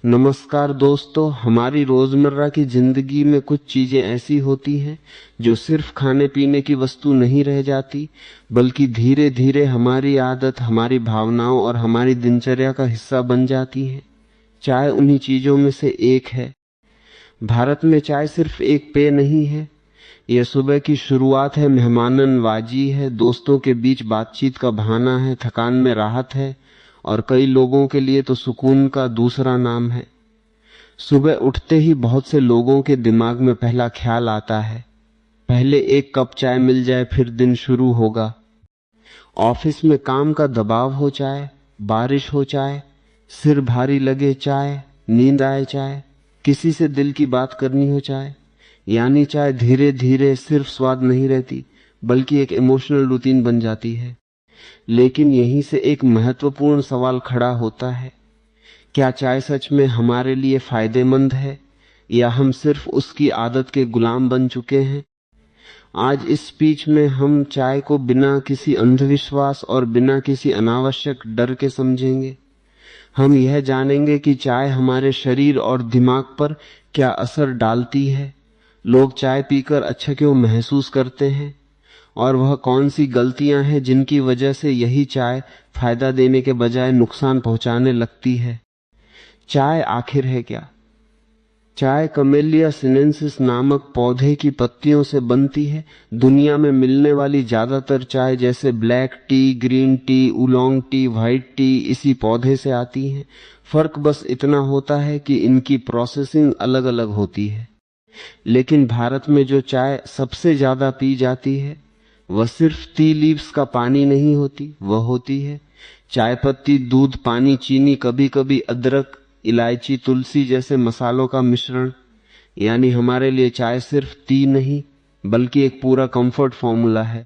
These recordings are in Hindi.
नमस्कार दोस्तों, हमारी रोजमर्रा की जिंदगी में कुछ चीजें ऐसी होती हैं जो सिर्फ खाने पीने की वस्तु नहीं रह जाती, बल्कि धीरे धीरे हमारी आदत, हमारी भावनाओं और हमारी दिनचर्या का हिस्सा बन जाती हैं। चाय उन्हीं चीजों में से एक है। भारत में चाय सिर्फ एक पेय नहीं है, यह सुबह की शुरुआत है, मेहमाननवाजी है, दोस्तों के बीच बातचीत का बहाना है, थकान में राहत है और कई लोगों के लिए तो सुकून का दूसरा नाम है। सुबह उठते ही बहुत से लोगों के दिमाग में पहला ख्याल आता है, पहले एक कप चाय मिल जाए फिर दिन शुरू होगा। ऑफिस में काम का दबाव हो चाय, बारिश हो चाय, सिर भारी लगे चाय, नींद आए चाय, किसी से दिल की बात करनी हो चाय। यानी चाय धीरे धीरे सिर्फ स्वाद नहीं रहती, बल्कि एक इमोशनल रूटीन बन जाती है। लेकिन यहीं से एक महत्वपूर्ण सवाल खड़ा होता है, क्या चाय सच में हमारे लिए फायदेमंद है या हम सिर्फ उसकी आदत के गुलाम बन चुके हैं? आज इस स्पीच में हम चाय को बिना किसी अंधविश्वास और बिना किसी अनावश्यक डर के समझेंगे। हम यह जानेंगे कि चाय हमारे शरीर और दिमाग पर क्या असर डालती है, लोग चाय पीकर अच्छा क्यों महसूस करते हैं और वह कौन सी गलतियां हैं जिनकी वजह से यही चाय फायदा देने के बजाय नुकसान पहुंचाने लगती है। चाय आखिर है क्या? चाय कमेलिया सिनेंसिस नामक पौधे की पत्तियों से बनती है। दुनिया में मिलने वाली ज्यादातर चाय जैसे black T, green tea, oolong tea, white T इसी पौधे से आती हैं। फर्क बस इतना होता है कि इनकी प्रोसेसिंग अलग अलग होती है। लेकिन भारत में जो चाय सबसे ज्यादा पी जाती है वह सिर्फ टी लीव्स का पानी नहीं होती, वह होती है चाय पत्ती, दूध, पानी, चीनी, कभी कभी अदरक, इलायची, तुलसी जैसे मसालों का मिश्रण। यानी हमारे लिए चाय सिर्फ टी नहीं बल्कि एक पूरा कंफर्ट फॉर्मूला है।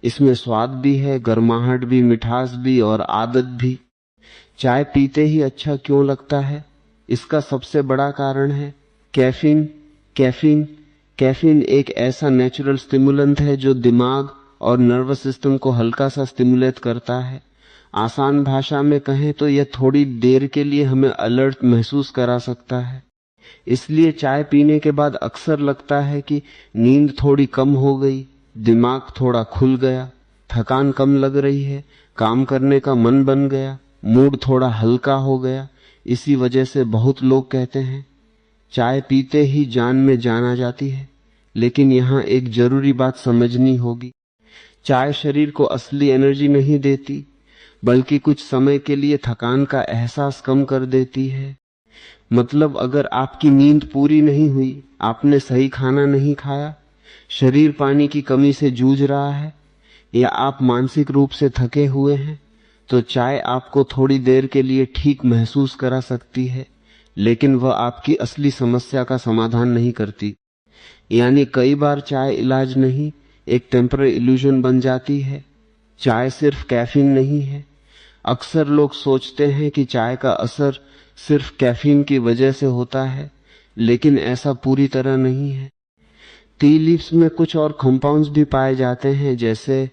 इसमें स्वाद भी है, गर्माहट भी, मिठास भी और आदत भी। चाय पीते ही अच्छा क्यों लगता है? इसका सबसे बड़ा कारण है कैफीन। कैफीन एक ऐसा नेचुरल स्टिमुलेंट है जो दिमाग और नर्वस सिस्टम को हल्का सा स्टिमुलेट करता है। आसान भाषा में कहें तो यह थोड़ी देर के लिए हमें अलर्ट महसूस करा सकता है। इसलिए चाय पीने के बाद अक्सर लगता है कि नींद थोड़ी कम हो गई, दिमाग थोड़ा खुल गया, थकान कम लग रही है, काम करने का मन बन गया, मूड थोड़ा हल्का हो गया। इसी वजह से बहुत लोग कहते हैं चाय पीते ही जान में जान आ जाती है। लेकिन यहाँ एक जरूरी बात समझनी होगी, चाय शरीर को असली एनर्जी नहीं देती, बल्कि कुछ समय के लिए थकान का एहसास कम कर देती है। मतलब अगर आपकी नींद पूरी नहीं हुई, आपने सही खाना नहीं खाया, शरीर पानी की कमी से जूझ रहा है या आप मानसिक रूप से थके हुए हैं, तो चाय आपको थोड़ी देर के लिए ठीक महसूस करा सकती है, लेकिन वह आपकी असली समस्या का समाधान नहीं करती। यानी कई बार चाय इलाज नहीं, एक टेम्पररी इल्यूजन बन जाती है। चाय सिर्फ कैफीन नहीं है। अक्सर लोग सोचते हैं कि चाय का असर सिर्फ कैफीन की वजह से होता है, लेकिन ऐसा पूरी तरह नहीं है। टी लीव्स में कुछ और कंपाउंड्स भी पाए जाते हैं, जैसे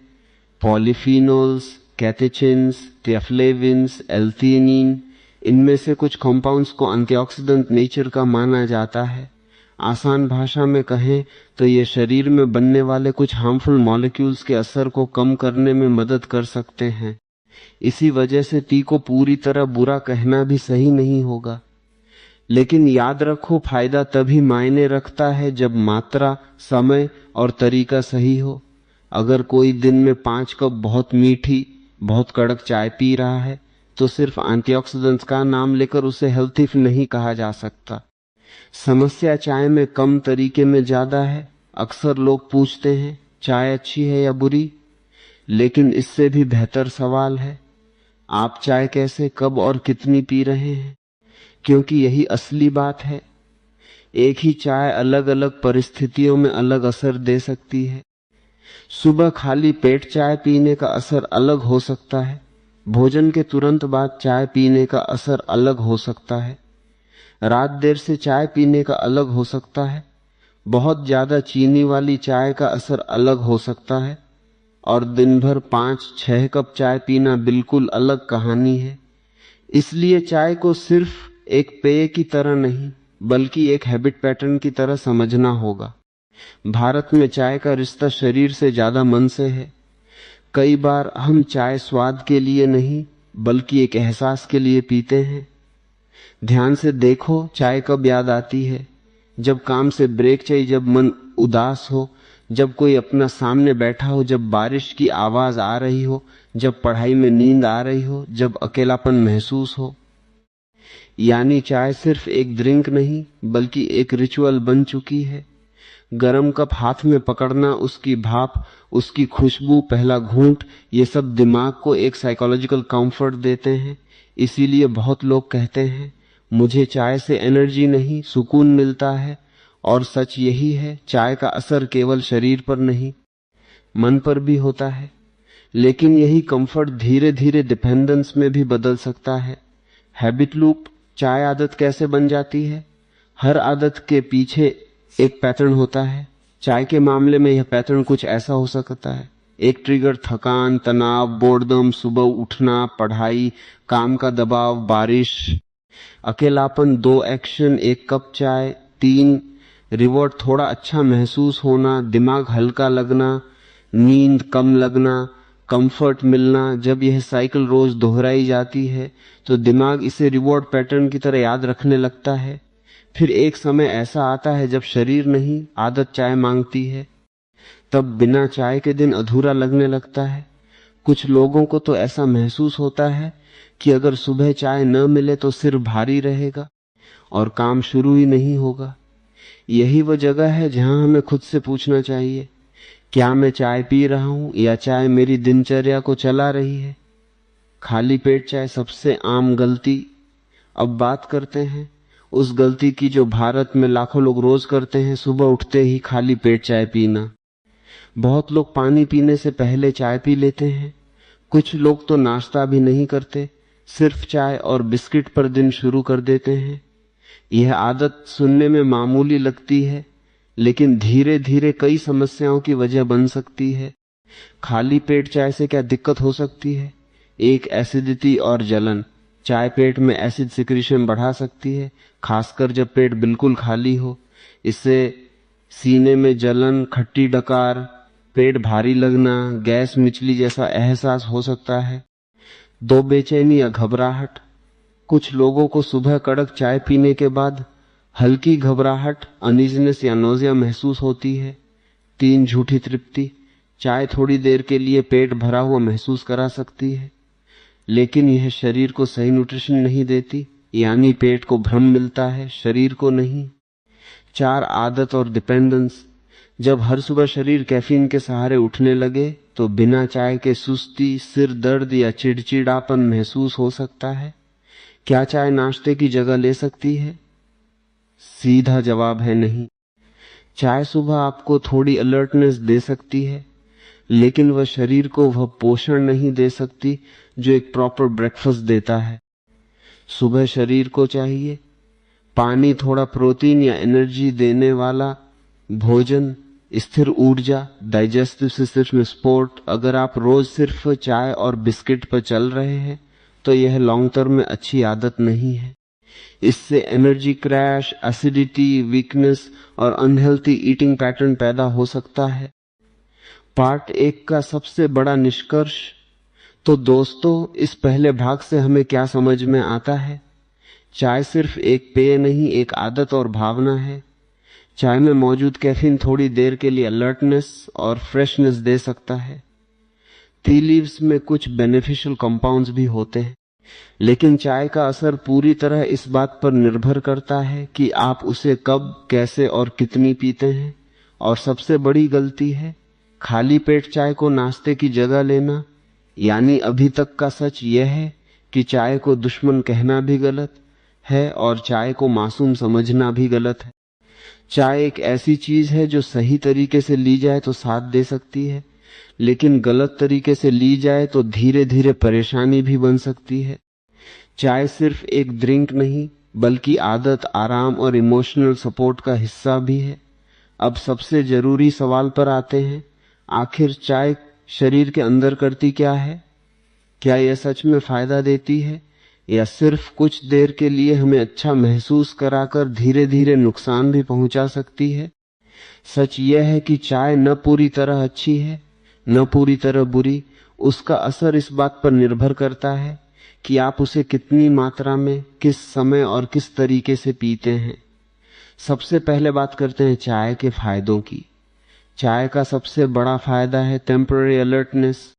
पॉलीफिनोल्स, कैटेचिन्स, टेफ्लेविन्स, एल्थियनिन। इनमें से कुछ कंपाउंड्स को एंटीऑक्सीडेंट नेचर का माना जाता है। आसान भाषा में कहें तो ये शरीर में बनने वाले कुछ हार्मफुल मॉलिक्यूल्स के असर को कम करने में मदद कर सकते हैं। इसी वजह से टी को पूरी तरह बुरा कहना भी सही नहीं होगा। लेकिन याद रखो, फायदा तभी मायने रखता है जब मात्रा, समय और तरीका सही हो। अगर कोई दिन में 5 कप बहुत मीठी, बहुत कड़क चाय पी रहा है तो सिर्फ एंटीऑक्सीडेंट्स का नाम लेकर उसे हेल्थी नहीं कहा जा सकता। समस्या चाय में कम तरीके में ज्यादा है। अक्सर लोग पूछते हैं चाय अच्छी है या बुरी, लेकिन इससे भी बेहतर सवाल है, आप चाय कैसे, कब और कितनी पी रहे हैं? क्योंकि यही असली बात है। एक ही चाय अलग अलग परिस्थितियों में अलग असर दे सकती है। सुबह खाली पेट चाय पीने का असर अलग हो सकता है, भोजन के तुरंत बाद चाय पीने का असर अलग हो सकता है, रात देर से चाय पीने का अलग हो सकता है, बहुत ज्यादा चीनी वाली चाय का असर अलग हो सकता है, और दिन भर 5-6 कप चाय पीना बिल्कुल अलग कहानी है। इसलिए चाय को सिर्फ एक पेय की तरह नहीं बल्कि एक हैबिट पैटर्न की तरह समझना होगा। भारत में चाय का रिश्ता शरीर से ज्यादा मन से है। कई बार हम चाय स्वाद के लिए नहीं बल्कि एक एहसास के लिए पीते हैं। ध्यान से देखो चाय कब याद आती है? जब काम से ब्रेक चाहिए, जब मन उदास हो, जब कोई अपना सामने बैठा हो, जब बारिश की आवाज आ रही हो, जब पढ़ाई में नींद आ रही हो, जब अकेलापन महसूस हो। यानी चाय सिर्फ एक ड्रिंक नहीं बल्कि एक रिचुअल बन चुकी है। गरम कप हाथ में पकड़ना, उसकी भाप, उसकी खुशबू, पहला घूंट, ये सब दिमाग को एक साइकोलॉजिकल कंफर्ट देते हैं। इसीलिए बहुत लोग कहते हैं मुझे चाय से एनर्जी नहीं सुकून मिलता है। और सच यही है, चाय का असर केवल शरीर पर नहीं मन पर भी होता है। लेकिन यही कंफर्ट धीरे धीरे डिपेंडेंस में भी बदल सकता है। Habit loop. चाय आदत कैसे बन जाती है? हर आदत के पीछे एक पैटर्न होता है। चाय के मामले में यह पैटर्न कुछ ऐसा हो सकता है। एक ट्रिगर थकान, तनाव, बोर्डम, सुबह उठना, पढ़ाई, काम का दबाव, बारिश, अकेलापन, 2 एक्शन, 1 कप चाय, 3 रिवॉर्ड, थोड़ा अच्छा महसूस होना, दिमाग हल्का लगना, नींद कम लगना, कंफर्ट मिलना। जब यह साइकिल रोज दोहराई जाती है तो दिमाग इसे रिवॉर्ड पैटर्न की तरह याद रखने लगता है। फिर एक समय ऐसा आता है जब शरीर नहीं आदत चाय मांगती है। तब बिना चाय के दिन अधूरा लगने लगता है। कुछ लोगों को तो ऐसा महसूस होता है कि अगर सुबह चाय न मिले तो सिर भारी रहेगा और काम शुरू ही नहीं होगा। यही वो जगह है जहां हमें खुद से पूछना चाहिए, क्या मैं चाय पी रहा हूं या चाय मेरी दिनचर्या को चला रही है? खाली पेट चाय सबसे आम गलती। अब बात करते हैं उस गलती की जो भारत में लाखों लोग रोज करते हैं, सुबह उठते ही खाली पेट चाय पीना। बहुत लोग पानी पीने से पहले चाय पी लेते हैं। कुछ लोग तो नाश्ता भी नहीं करते, सिर्फ चाय और बिस्किट पर दिन शुरू कर देते हैं। यह आदत सुनने में मामूली लगती है लेकिन धीरे धीरे कई समस्याओं की वजह बन सकती है। खाली पेट चाय से क्या दिक्कत हो सकती है? एक, एसिडिटी और जलन। चाय पेट में एसिड सिक्रीशन बढ़ा सकती है, खासकर जब पेट बिल्कुल खाली हो। इससे सीने में जलन, खट्टी डकार, पेट भारी लगना, गैस मिचली जैसा एहसास हो सकता है। 2, बेचैनी या घबराहट। कुछ लोगों को सुबह कड़क चाय पीने के बाद हल्की घबराहट, अनईजीनेस या नोजिया महसूस होती है। 3, झूठी तृप्ति। चाय थोड़ी देर के लिए पेट भरा हुआ महसूस करा सकती है लेकिन यह शरीर को सही न्यूट्रिशन नहीं देती, यानी पेट को भ्रम मिलता है, शरीर को नहीं। 4, आदत और डिपेंडेंस। जब हर सुबह शरीर कैफीन के सहारे उठने लगे तो बिना चाय के सुस्ती, सिर दर्द या चिड़चिड़ापन महसूस हो सकता है। क्या चाय नाश्ते की जगह ले सकती है? सीधा जवाब है नहीं। चाय सुबह आपको थोड़ी अलर्टनेस दे सकती है लेकिन वह शरीर को वह पोषण नहीं दे सकती जो एक प्रॉपर ब्रेकफास्ट देता है। सुबह शरीर को चाहिए पानी, थोड़ा प्रोटीन या एनर्जी देने वाला भोजन, स्थिर ऊर्जा, डाइजेस्टिव सिस्टम में सपोर्ट। अगर आप रोज सिर्फ चाय और बिस्किट पर चल रहे हैं तो यह लॉन्ग टर्म में अच्छी आदत नहीं है। इससे एनर्जी क्रैश, एसिडिटी, वीकनेस और अनहेल्थी ईटिंग पैटर्न पैदा हो सकता है। पार्ट 1 का सबसे बड़ा निष्कर्ष। तो दोस्तों, इस पहले भाग से हमें क्या समझ में आता है? चाय सिर्फ एक पेय नहीं, एक आदत और भावना है। चाय में मौजूद कैफीन थोड़ी देर के लिए अलर्टनेस और फ्रेशनेस दे सकता है। टी लीव्स में कुछ बेनिफिशियल कंपाउंड्स भी होते हैं लेकिन चाय का असर पूरी तरह इस बात पर निर्भर करता है कि आप उसे कब, कैसे और कितनी पीते हैं। और सबसे बड़ी गलती है खाली पेट चाय को नाश्ते की जगह लेना। यानी अभी तक का सच यह है कि चाय को दुश्मन कहना भी गलत है और चाय को मासूम समझना भी गलत है। चाय एक ऐसी चीज है जो सही तरीके से ली जाए तो साथ दे सकती है लेकिन गलत तरीके से ली जाए तो धीरे धीरे परेशानी भी बन सकती है। चाय सिर्फ एक ड्रिंक नहीं बल्कि आदत, आराम और इमोशनल सपोर्ट का हिस्सा भी है। अब सबसे जरूरी सवाल पर आते हैं, आखिर चाय शरीर के अंदर करती क्या है? क्या यह सच में फायदा देती है या सिर्फ कुछ देर के लिए हमें अच्छा महसूस कराकर धीरे धीरे नुकसान भी पहुंचा सकती है। सच यह है कि चाय न पूरी तरह अच्छी है न पूरी तरह बुरी। उसका असर इस बात पर निर्भर करता है कि आप उसे कितनी मात्रा में, किस समय और किस तरीके से पीते हैं। सबसे पहले बात करते हैं चाय के फायदों की। चाय का सबसे बड़ा फायदा है टेम्पररी अलर्टनेस।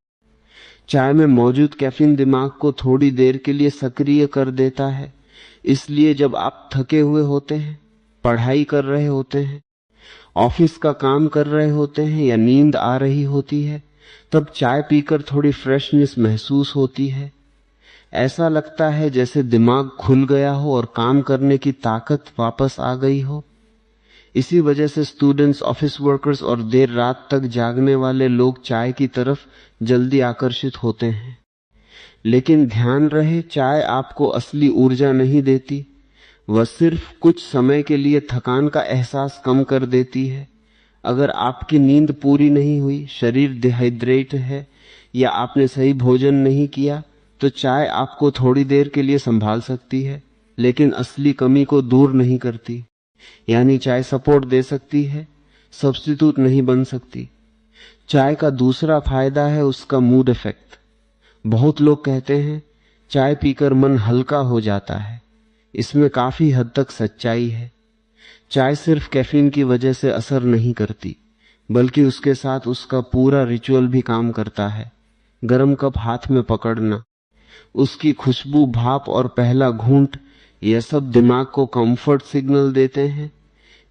चाय में मौजूद कैफीन दिमाग को थोड़ी देर के लिए सक्रिय कर देता है। इसलिए जब आप थके हुए होते हैं, पढ़ाई कर रहे होते हैं, ऑफिस का काम कर रहे होते हैं या नींद आ रही होती है, तब चाय पीकर थोड़ी फ्रेशनेस महसूस होती है। ऐसा लगता है जैसे दिमाग खुल गया हो और काम करने की ताकत वापस आ गई हो। इसी वजह से स्टूडेंट्स, ऑफिस वर्कर्स और देर रात तक जागने वाले लोग चाय की तरफ जल्दी आकर्षित होते हैं। लेकिन ध्यान रहे, चाय आपको असली ऊर्जा नहीं देती। वह सिर्फ कुछ समय के लिए थकान का एहसास कम कर देती है। अगर आपकी नींद पूरी नहीं हुई, शरीर डिहाइड्रेट है या आपने सही भोजन नहीं किया, तो चाय आपको थोड़ी देर के लिए संभाल सकती है, लेकिन असली कमी को दूर नहीं करती। यानी चाय सपोर्ट दे सकती है, सब्स्टिट्यूट नहीं बन सकती। चाय का दूसरा फायदा है उसका मूड इफेक्ट। बहुत लोग कहते हैं चाय पीकर मन हल्का हो जाता है। इसमें काफी हद तक सच्चाई है। चाय सिर्फ कैफीन की वजह से असर नहीं करती, बल्कि उसके साथ उसका पूरा रिचुअल भी काम करता है। गरम कप हाथ में पकड़ना, उसकी खुशबू, भाप और पहला घूंट, यह सब दिमाग को कंफर्ट सिग्नल देते हैं।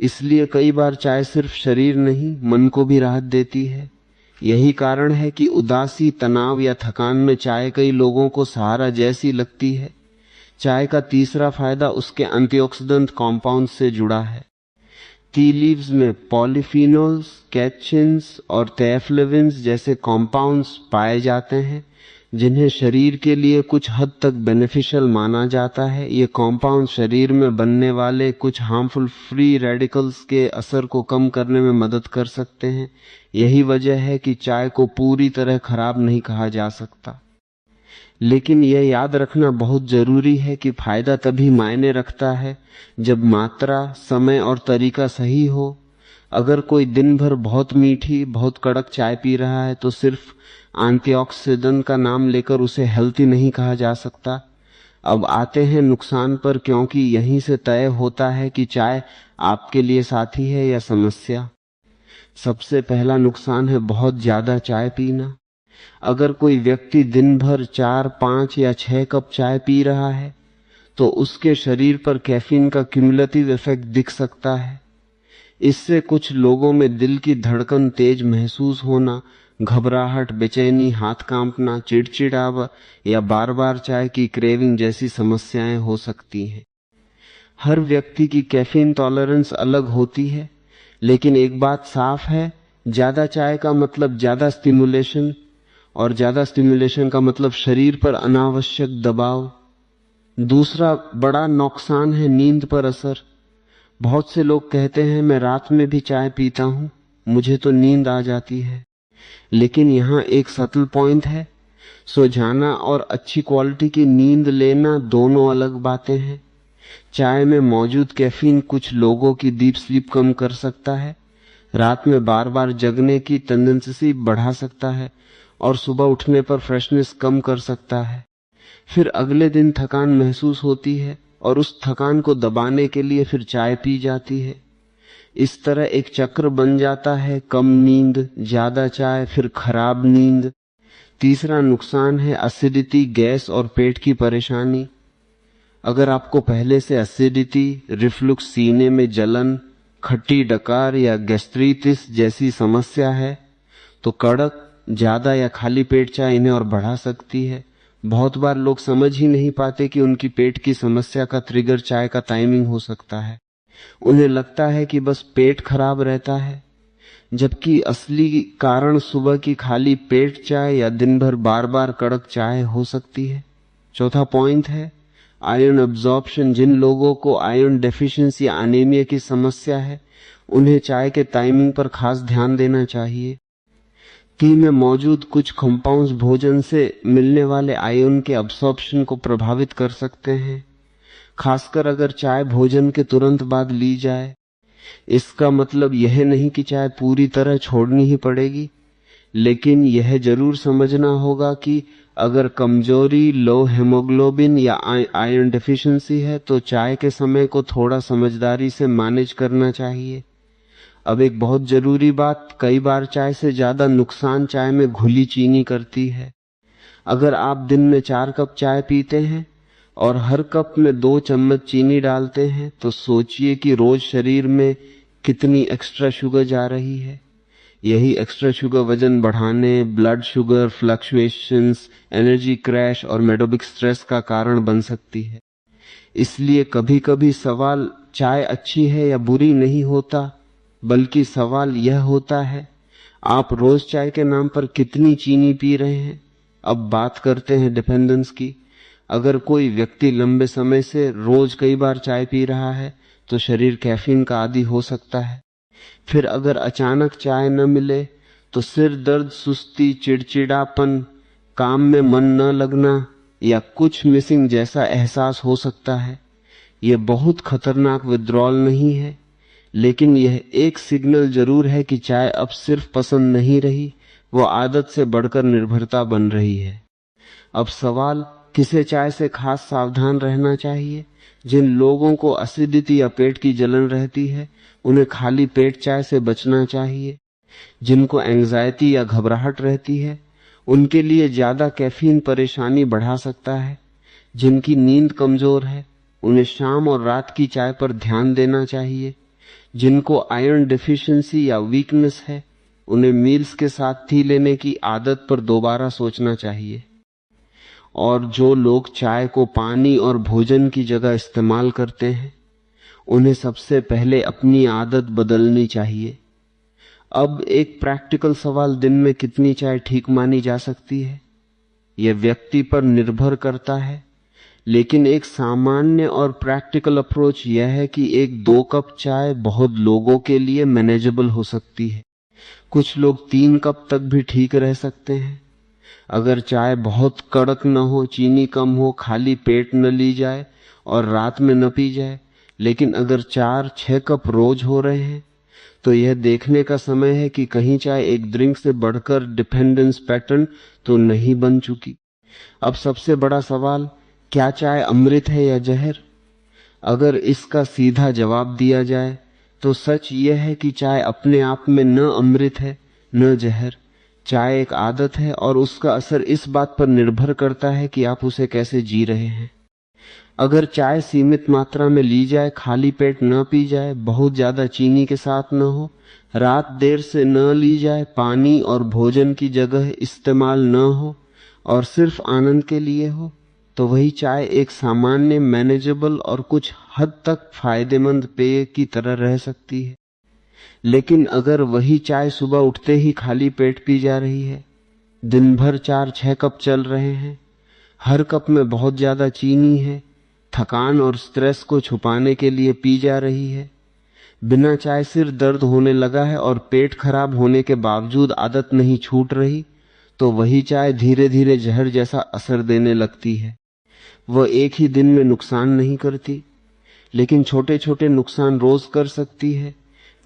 इसलिए कई बार चाय सिर्फ शरीर नहीं, मन को भी राहत देती है। यही कारण है कि उदासी, तनाव या थकान में चाय कई लोगों को सहारा जैसी लगती है। चाय का तीसरा फायदा उसके एंटीऑक्सीडेंट कंपाउंड से जुड़ा है। टी लीव्स में पॉलीफिनोल्स, कैटचिन्स और टेफ्लेविन्स जैसे कंपाउंड्स पाए जाते हैं, जिन्हें शरीर के लिए कुछ हद तक बेनिफिशियल माना जाता है। ये कंपाउंड शरीर में बनने वाले कुछ हार्मफुल फ्री रेडिकल्स के असर को कम करने में मदद कर सकते हैं। यही वजह है कि चाय को पूरी तरह खराब नहीं कहा जा सकता। लेकिन यह याद रखना बहुत जरूरी है कि फायदा तभी मायने रखता है जब मात्रा, समय और तरीका सही हो। अगर कोई दिन भर बहुत मीठी, बहुत कड़क चाय पी रहा है, तो सिर्फ एंटीऑक्सीडेंट का नाम लेकर उसे हेल्थी नहीं कहा जा सकता। अब आते हैं नुकसान पर, क्योंकि यहीं से तय होता है कि चाय आपके लिए साथी है या समस्या। सबसे पहला नुकसान है बहुत ज्यादा चाय पीना। अगर कोई व्यक्ति दिन भर 4, 5 या 6 कप चाय पी रहा है, तो उसके शरीर पर कैफीन का क्यूमुलेटिव इफेक्ट दिख सकता है। इससे कुछ लोगों में दिल की धड़कन तेज महसूस होना, घबराहट, बेचैनी, हाथ कांपना, चिड़चिड़ावा या बार बार चाय की क्रेविंग जैसी समस्याएं हो सकती हैं। हर व्यक्ति की कैफीन टॉलरेंस अलग होती है, लेकिन एक बात साफ है, ज्यादा चाय का मतलब ज्यादा स्टिमुलेशन, और ज्यादा स्टिमुलेशन का मतलब शरीर पर अनावश्यक दबाव। दूसरा बड़ा नुकसान है नींद पर असर। बहुत से लोग कहते हैं मैं रात में भी चाय पीता हूं, मुझे तो नींद आ जाती है। लेकिन यहाँ एक सटल पॉइंट है, सो जाना और अच्छी क्वालिटी की नींद लेना दोनों अलग बातें हैं। चाय में मौजूद कैफीन कुछ लोगों की डीप स्लीप कम कर सकता है, रात में बार बार जगने की टेंडेंसी बढ़ा सकता है और सुबह उठने पर फ्रेशनेस कम कर सकता है। फिर अगले दिन थकान महसूस होती है और उस थकान को दबाने के लिए फिर चाय पी जाती है। इस तरह एक चक्र बन जाता है, कम नींद, ज्यादा चाय, फिर खराब नींद। तीसरा नुकसान है एसिडिटी, गैस और पेट की परेशानी। अगर आपको पहले से एसिडिटी, रिफ्लुक्स, सीने में जलन, खट्टी डकार या गैस्ट्रिटिस जैसी समस्या है, तो कड़क, ज्यादा या खाली पेट चाय इन्हें और बढ़ा सकती है। बहुत बार लोग समझ ही नहीं पाते कि उनकी पेट की समस्या का ट्रिगर चाय का टाइमिंग हो सकता है। उन्हें लगता है कि बस पेट खराब रहता है, जबकि असली कारण सुबह की खाली पेट चाय या दिन भर बार बार कड़क चाय हो सकती है। चौथा पॉइंट है आयरन एब्जॉर्प्शन। जिन लोगों को आयरन डेफिशिएंसी या एनीमिया की समस्या है, उन्हें चाय के टाइमिंग पर खास ध्यान देना चाहिए। की में मौजूद कुछ कंपाउंड्स भोजन से मिलने वाले आयन के अब्सॉर्प्शन को प्रभावित कर सकते हैं, खासकर अगर चाय भोजन के तुरंत बाद ली जाए। इसका मतलब यह नहीं कि चाय पूरी तरह छोड़नी ही पड़ेगी, लेकिन यह जरूर समझना होगा कि अगर कमजोरी, लो हेमोग्लोबिन या आयरन डेफिशिएंसी है तो चाय के समय को थोड़ा समझदारी से मैनेज करना चाहिए। अब एक बहुत जरूरी बात, कई बार चाय से ज्यादा नुकसान चाय में घुली चीनी करती है। अगर आप दिन में 4 कप चाय पीते हैं और हर कप में 2 चम्मच चीनी डालते हैं तो सोचिए कि रोज शरीर में कितनी एक्स्ट्रा शुगर जा रही है। यही एक्स्ट्रा शुगर वजन बढ़ाने, blood sugar fluctuations, energy crash और मेटाबॉलिक स्ट्रेस का कारण बन सकती है। इसलिए कभी कभी सवाल चाय अच्छी है या बुरी नहीं होता, बल्कि सवाल यह होता है आप रोज चाय के नाम पर कितनी चीनी पी रहे हैं। अब बात करते हैं डिपेंडेंस की। अगर कोई व्यक्ति लंबे समय से रोज कई बार चाय पी रहा है तो शरीर कैफीन का आदी हो सकता है। फिर अगर अचानक चाय न मिले तो सिर दर्द, सुस्ती, चिड़चिड़ापन, काम में मन न लगना या कुछ मिसिंग जैसा एहसास हो सकता है। यह बहुत खतरनाक विथड्रॉल नहीं है, लेकिन यह एक सिग्नल जरूर है कि चाय अब सिर्फ पसंद नहीं रही, वो आदत से बढ़कर निर्भरता बन रही है। अब सवाल, किसे चाय से खास सावधान रहना चाहिए? जिन लोगों को एसिडिटी या पेट की जलन रहती है उन्हें खाली पेट चाय से बचना चाहिए। जिनको एंजाइटी या घबराहट रहती है उनके लिए ज्यादा कैफीन परेशानी बढ़ा सकता है। जिनकी नींद कमजोर है उन्हें शाम और रात की चाय पर ध्यान देना चाहिए। जिनको आयरन डेफिशिएंसी या वीकनेस है उन्हें मील्स के साथ ही लेने की आदत पर दोबारा सोचना चाहिए। और जो लोग चाय को पानी और भोजन की जगह इस्तेमाल करते हैं उन्हें सबसे पहले अपनी आदत बदलनी चाहिए। अब एक प्रैक्टिकल सवाल, दिन में कितनी चाय ठीक मानी जा सकती है? यह व्यक्ति पर निर्भर करता है, लेकिन एक सामान्य और प्रैक्टिकल अप्रोच यह है कि 1-2 कप चाय बहुत लोगों के लिए मैनेजेबल हो सकती है। कुछ लोग 3 कप तक भी ठीक रह सकते हैं। अगर चाय बहुत कड़क न हो, चीनी कम हो, खाली पेट न ली जाए और रात में न पी जाए, लेकिन अगर 4-6 कप रोज हो रहे हैं तो यह देखने का समय है कि कहीं चाय एक ड्रिंक से बढ़कर डिपेंडेंस पैटर्न तो नहीं बन चुकी। अब सबसे बड़ा सवाल, क्या चाय अमृत है या जहर? अगर इसका सीधा जवाब दिया जाए तो सच यह है कि चाय अपने आप में न अमृत है न जहर। चाय एक आदत है और उसका असर इस बात पर निर्भर करता है कि आप उसे कैसे जी रहे हैं। अगर चाय सीमित मात्रा में ली जाए, खाली पेट न पी जाए, बहुत ज्यादा चीनी के साथ न हो, रात देर से न ली जाए, पानी और भोजन की जगह इस्तेमाल न हो और सिर्फ आनंद के लिए हो, तो वही चाय एक सामान्य, मैनेजेबल और कुछ हद तक फायदेमंद पेय की तरह रह सकती है। लेकिन अगर वही चाय सुबह उठते ही खाली पेट पी जा रही है, दिन भर 4-6 कप चल रहे हैं, हर कप में बहुत ज्यादा चीनी है, थकान और स्ट्रेस को छुपाने के लिए पी जा रही है, बिना चाय सिर दर्द होने लगा है और पेट खराब होने के बावजूद आदत नहीं छूट रही, तो वही चाय धीरे धीरे जहर जैसा असर देने लगती है। वह एक ही दिन में नुकसान नहीं करती, लेकिन छोटे छोटे नुकसान रोज कर सकती है।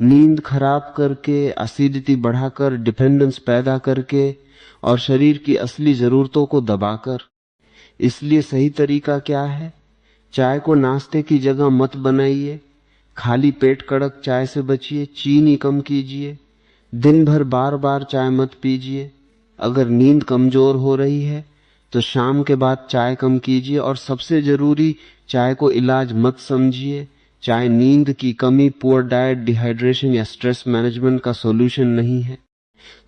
नींद खराब करके, एसिडिटी बढ़ाकर, डिपेंडेंस पैदा करके और शरीर की असली जरूरतों को दबाकर। इसलिए सही तरीका क्या है? चाय को नाश्ते की जगह मत बनाइए, खाली पेट कड़क चाय से बचिए, चीनी कम कीजिए, दिन भर बार बार चाय मत पीजिए। अगर नींद कमजोर हो रही है तो शाम के बाद चाय कम कीजिए और सबसे जरूरी, चाय को इलाज मत समझिए। चाय नींद की कमी, पुअर डाइट, डिहाइड्रेशन या स्ट्रेस मैनेजमेंट का सॉल्यूशन नहीं है।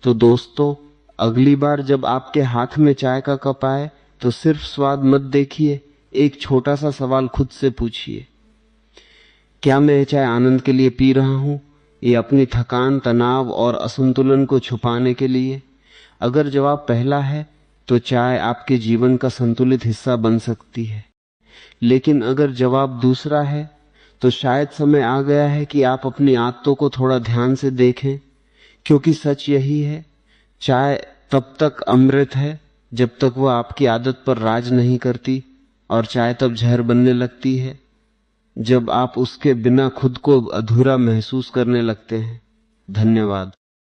तो दोस्तों, अगली बार जब आपके हाथ में चाय का कप आए तो सिर्फ स्वाद मत देखिए, एक छोटा सा सवाल खुद से पूछिए, क्या मैं चाय आनंद के लिए पी रहा हूं या अपनी थकान, तनाव और असंतुलन को छुपाने के लिए? अगर जवाब पहला है तो चाय आपके जीवन का संतुलित हिस्सा बन सकती है, लेकिन अगर जवाब दूसरा है तो शायद समय आ गया है कि आप अपनी आदतों को थोड़ा ध्यान से देखें, क्योंकि सच यही है, चाय तब तक अमृत है जब तक वह आपकी आदत पर राज नहीं करती, और चाय तब जहर बनने लगती है जब आप उसके बिना खुद को अधूरा महसूस करने लगते हैं। धन्यवाद।